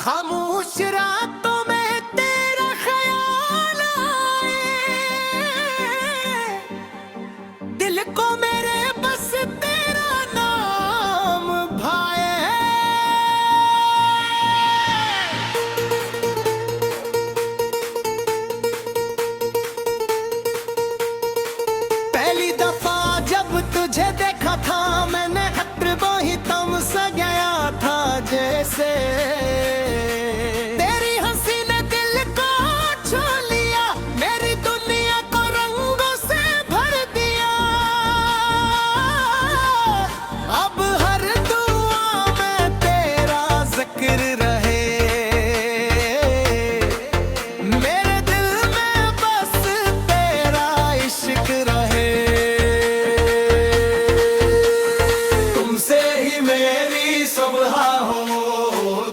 खामोश रातों में तेरा ख्याल आए, दिल को मेरे बस तेरा नाम भाए। पहली दफा जब तुझे देखा था मैंने, खतर वो ही तुम सा गया था जैसे। तेरी हंसी ने दिल को छू लिया, मेरी दुनिया को रंगों से भर दिया। अब हर दुआ में तेरा जिक्र रहे, मेरे दिल में बस तेरा इश्क रहे। तुमसे ही मेरी सुबह हो,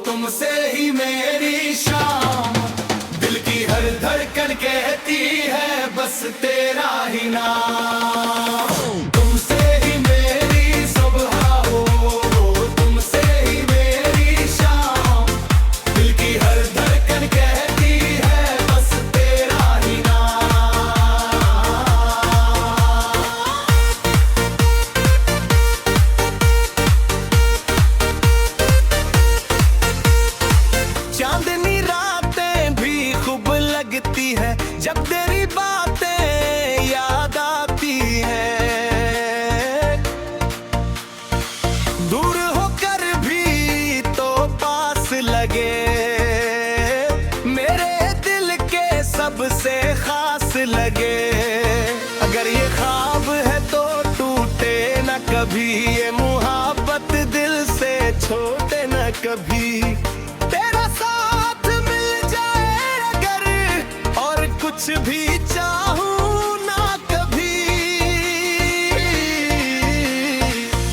तुमसे ही मेरी शाम, दिल की हर धड़कन कहती है बस तेरा ही नाम। तुमसे ही मेरी सुबह हो, तुमसे ही मेरी शाम, दिल की हर धड़कन कहती है बस तेरा ही नाम। चांदनी रातें भी खूब लगती है जब तेरी बातें याद आती हैं। दूर होकर भी तो पास लगे, मेरे दिल के सबसे खास लगे। अगर ये ख्वाब है तो टूटे न कभी, ये मुहाब्बत दिल से छोटे न कभी। तेरा साथ मिल जाए अगर, और कुछ भी चाहूं ना कभी।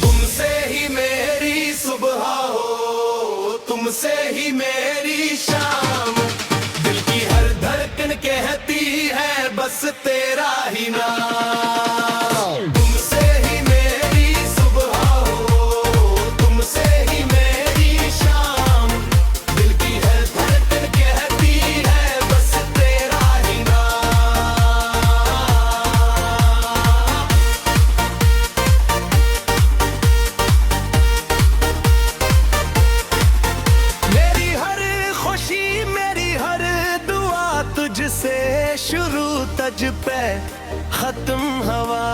तुमसे ही मेरी सुबह हो, तुमसे ही मेरी शाम, दिल की हर धड़कन कहती है बस तेरा ही नाम। तुमसे ही मेरी सुबह हो, तुमसे ही मेरी शाम, दिल की हर धड़कन कहती है बस तेरा ही नाम। मेरी हर खुशी मेरी हर दुआ तुझसे शुरू, तज पे खत्म हवा।